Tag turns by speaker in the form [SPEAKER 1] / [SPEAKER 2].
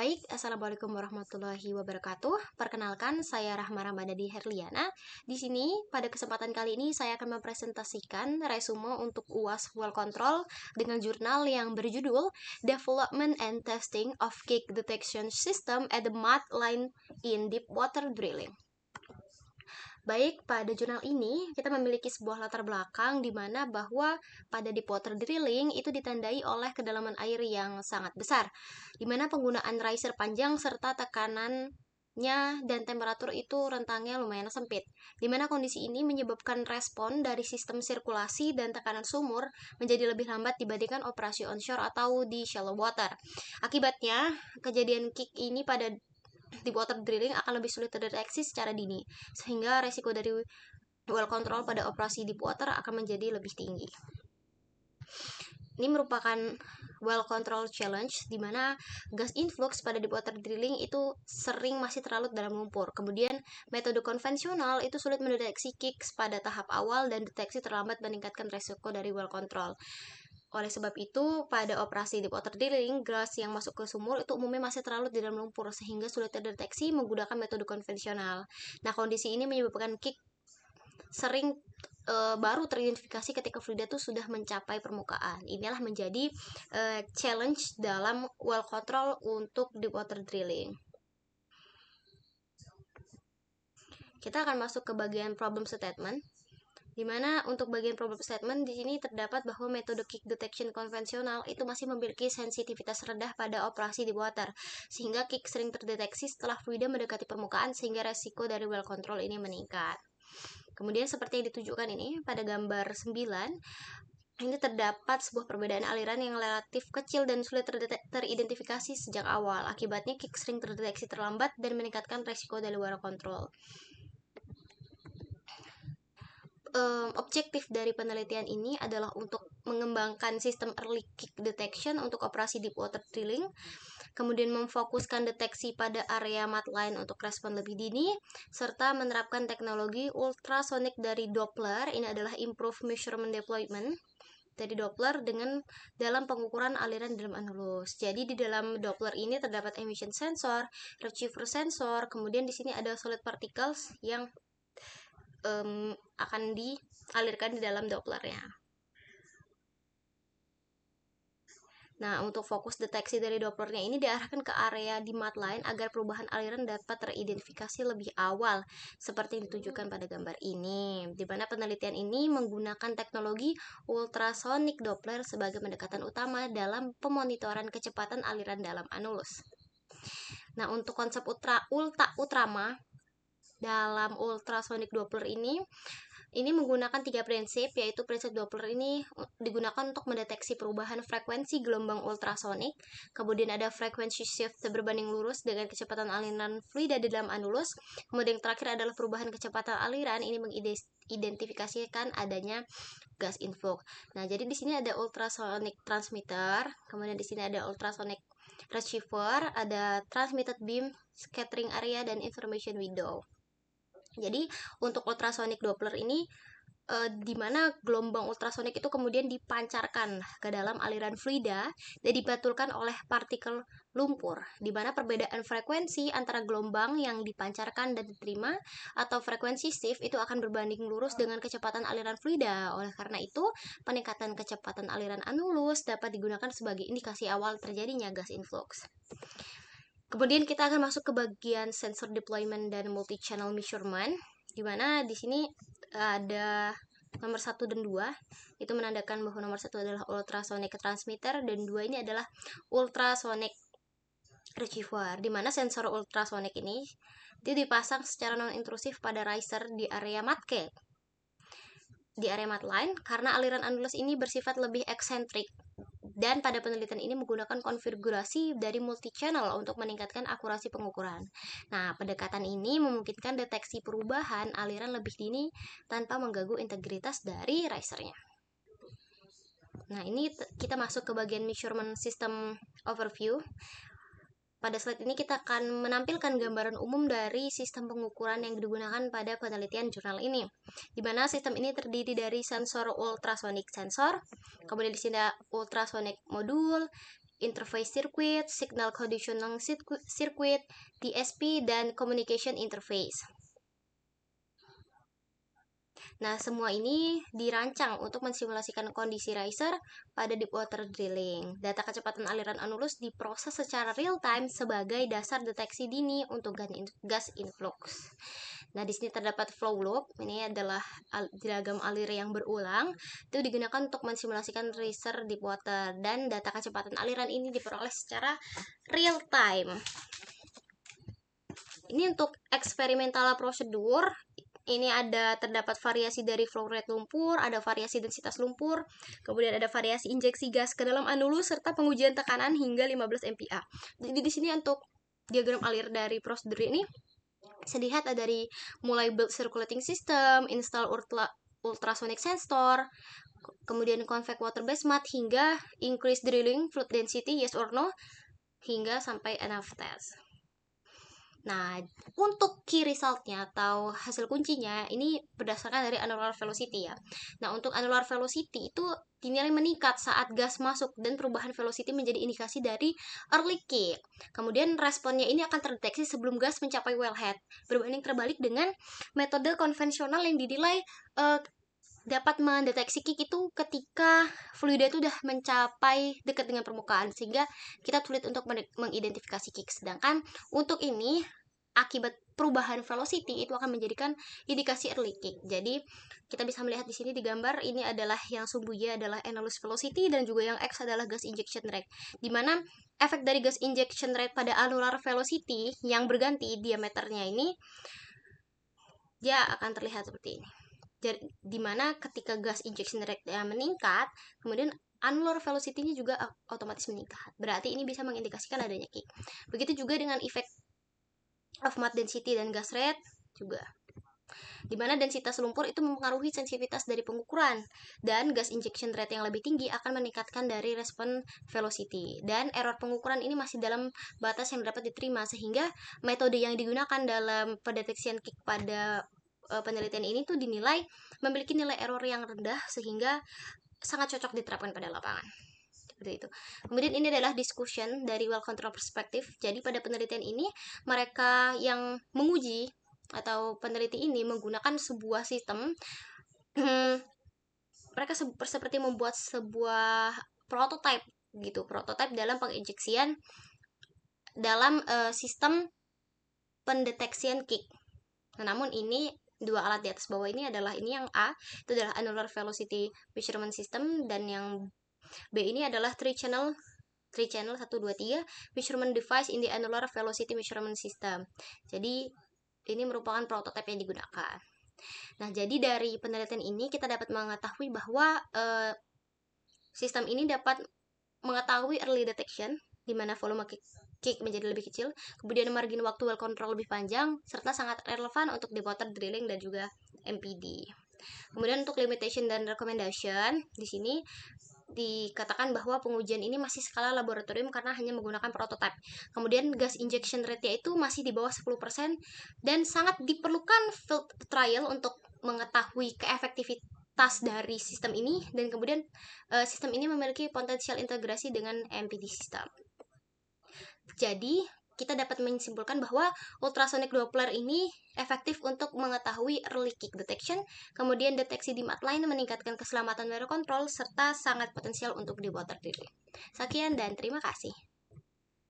[SPEAKER 1] Baik, Assalamualaikum warahmatullahi wabarakatuh. Perkenalkan, saya Rahma Ramadhani Herliana. Di sini, pada kesempatan kali ini, saya akan mempresentasikan resume untuk UAS Well Control dengan jurnal yang berjudul Development and Testing of Kick Detection System at the Mud Line in Deep Water Drilling. Baik, pada jurnal ini kita memiliki sebuah latar belakang di mana bahwa pada deep water drilling itu ditandai oleh kedalaman air yang sangat besar, di mana penggunaan riser panjang serta tekanannya dan temperatur itu rentangnya lumayan sempit, di mana kondisi ini menyebabkan respon dari sistem sirkulasi dan tekanan sumur menjadi lebih lambat dibandingkan operasi onshore atau di shallow water. Akibatnya, kejadian kick ini pada deep water drilling akan lebih sulit terdeteksi secara dini, sehingga resiko dari well control pada operasi deep water akan menjadi lebih tinggi. Ini merupakan well control challenge di mana gas influx pada deep water drilling itu sering masih terlarut dalam lumpur. Kemudian metode konvensional itu sulit mendeteksi kicks pada tahap awal dan deteksi terlambat meningkatkan resiko dari well control. Oleh sebab itu, pada operasi deep water drilling, gas yang masuk ke sumur itu umumnya masih terlarut di dalam lumpur sehingga sulit terdeteksi menggunakan metode konvensional. Nah, kondisi ini menyebabkan kick sering baru teridentifikasi ketika fluida itu sudah mencapai permukaan. Inilah menjadi challenge dalam well control untuk deep water drilling. Kita akan masuk ke bagian problem statement, di mana untuk bagian problem statement di sini terdapat bahwa metode kick detection konvensional itu masih memiliki sensitivitas rendah pada operasi di water, sehingga kick sering terdeteksi setelah fluida mendekati permukaan sehingga resiko dari well control ini meningkat. Kemudian seperti yang ditunjukkan ini pada gambar 9, ini terdapat sebuah perbedaan aliran yang relatif kecil dan sulit teridentifikasi sejak awal. Akibatnya kick sering terdeteksi terlambat dan meningkatkan resiko dari well control. Objektif dari penelitian ini adalah untuk mengembangkan sistem early kick detection untuk operasi deep water drilling, kemudian memfokuskan deteksi pada area mudline untuk respon lebih dini, serta menerapkan teknologi ultrasonic dari Doppler. Ini adalah improved measurement deployment dari Doppler dalam pengukuran aliran dalam anulus. Jadi di dalam Doppler ini terdapat emission sensor, receiver sensor, kemudian di sini ada solid particles yang akan dialirkan di dalam Dopplernya. Nah, untuk fokus deteksi dari Dopplernya ini diarahkan ke area di mudline agar perubahan aliran dapat teridentifikasi lebih awal, seperti yang ditunjukkan pada gambar ini, di mana penelitian ini menggunakan teknologi ultrasonic Doppler sebagai pendekatan utama dalam pemonitoran kecepatan aliran dalam anulus. Nah, untuk konsep utama dalam ultrasonic Doppler ini menggunakan 3 prinsip, yaitu prinsip Doppler ini digunakan untuk mendeteksi perubahan frekuensi gelombang ultrasonik, kemudian ada frekuensi shift berbanding lurus dengan kecepatan aliran fluida di dalam anulus, kemudian yang terakhir adalah perubahan kecepatan aliran, ini mengidentifikasikan adanya gas influx. Nah, jadi di sini ada ultrasonic transmitter, kemudian di sini ada ultrasonic receiver, ada transmitted beam, scattering area, dan information window. Jadi untuk ultrasonic Doppler ini di mana gelombang ultrasonik itu kemudian dipancarkan ke dalam aliran fluida dan dibatulkan oleh partikel lumpur, di mana perbedaan frekuensi antara gelombang yang dipancarkan dan diterima atau frekuensi shift itu akan berbanding lurus dengan kecepatan aliran fluida. Oleh karena itu, peningkatan kecepatan aliran anulus dapat digunakan sebagai indikasi awal terjadinya gas influx. Kemudian kita akan masuk ke bagian sensor deployment dan multi-channel measurement, di mana di sini ada nomor 1 dan 2, itu menandakan bahwa nomor 1 adalah ultrasonic transmitter dan 2 ini adalah ultrasonic receiver, di mana sensor ultrasonic ini dia dipasang secara non-intrusif pada riser di area mudline, karena aliran anulus ini bersifat lebih eksentrik. Dan pada penelitian ini menggunakan konfigurasi dari multi-channel untuk meningkatkan akurasi pengukuran. Nah, pendekatan ini memungkinkan deteksi perubahan aliran lebih dini tanpa mengganggu integritas dari risernya. Nah, ini kita masuk ke bagian measurement system overview. Pada slide ini kita akan menampilkan gambaran umum dari sistem pengukuran yang digunakan pada penelitian jurnal ini, di mana sistem ini terdiri dari sensor ultrasonic sensor, kemudian di sini ada ultrasonic modul, interface circuit, signal conditioning circuit, DSP, dan communication interface. Nah, semua ini dirancang untuk mensimulasikan kondisi riser pada deep water drilling. Data kecepatan aliran anulus diproses secara real time sebagai dasar deteksi dini untuk gas influx. Nah, di sini terdapat flow loop. Ini adalah diagram alir yang berulang. Itu digunakan untuk mensimulasikan riser deep water, dan data kecepatan aliran ini diperoleh secara real time. Ini untuk eksperimental prosedur. Ini terdapat variasi dari flow rate lumpur, ada variasi densitas lumpur, kemudian ada variasi injeksi gas ke dalam anulus, serta pengujian tekanan hingga 15 MPa. Jadi di sini untuk diagram alir dari prosedur ini bisa dilihat ada dari mulai build circulating system, install ultrasonic sensor, kemudian convect water based mat, hingga increase drilling fluid density yes or no, hingga sampai enough test. Nah, untuk key resultnya atau hasil kuncinya ini berdasarkan dari annular velocity ya. Nah, untuk annular velocity itu dinilai meningkat saat gas masuk, dan perubahan velocity menjadi indikasi dari early kick. Kemudian responnya ini akan terdeteksi sebelum gas mencapai wellhead, berbanding terbalik dengan metode konvensional yang dinilai dapat mendeteksi kick itu ketika fluida itu udah mencapai dekat dengan permukaan, sehingga kita sulit untuk mengidentifikasi kick. Sedangkan untuk ini, akibat perubahan velocity itu akan menjadikan indikasi early kick. Jadi kita bisa melihat di sini di gambar ini adalah yang sumbu Y adalah annulus velocity, dan juga yang X adalah gas injection rate. Dimana efek dari gas injection rate pada annular velocity yang berganti diameternya ini, dia akan terlihat seperti ini. Dimana ketika gas injection rate meningkat, kemudian annular velocity-nya juga otomatis meningkat. Berarti ini bisa mengindikasikan adanya kick. Begitu juga dengan efek of mass density dan gas rate juga, dimana densitas lumpur itu mempengaruhi sensitivitas dari pengukuran, dan gas injection rate yang lebih tinggi akan meningkatkan dari respon velocity, dan error pengukuran ini masih dalam batas yang dapat diterima, sehingga metode yang digunakan dalam pendeteksian kick pada penelitian ini tuh dinilai memiliki nilai error yang rendah, sehingga sangat cocok diterapkan pada lapangan. Seperti itu. Kemudian ini adalah discussion dari well control perspective. Jadi pada penelitian ini, mereka yang menguji atau peneliti ini menggunakan sebuah sistem, mereka seperti membuat sebuah prototype gitu, prototype dalam penginjeksian dalam sistem pendeteksian kick. Nah, namun ini dua alat di atas bawah ini adalah, ini yang A itu adalah annular velocity measurement system, dan yang B ini adalah 3 channel 1, 2, 3 measurement device in the annular velocity measurement system. Jadi ini merupakan prototipe yang digunakan. Nah, jadi dari penelitian ini kita dapat mengetahui bahwa sistem ini dapat mengetahui early detection, di mana volume kick menjadi lebih kecil, kemudian margin waktu well control lebih panjang, serta sangat relevan untuk deep water drilling dan juga MPD. Kemudian untuk limitation dan recommendation, di sini dikatakan bahwa pengujian ini masih skala laboratorium karena hanya menggunakan prototipe. Kemudian gas injection rate-nya itu masih di bawah 10%, dan sangat diperlukan field trial untuk mengetahui keefektivitas dari sistem ini, dan kemudian sistem ini memiliki potensial integrasi dengan MPD system. Jadi kita dapat menyimpulkan bahwa ultrasonic Doppler ini efektif untuk mengetahui early kick detection, kemudian deteksi di mat line meningkatkan keselamatan weather control, serta sangat potensial untuk di water drilling. Sekian dan terima kasih.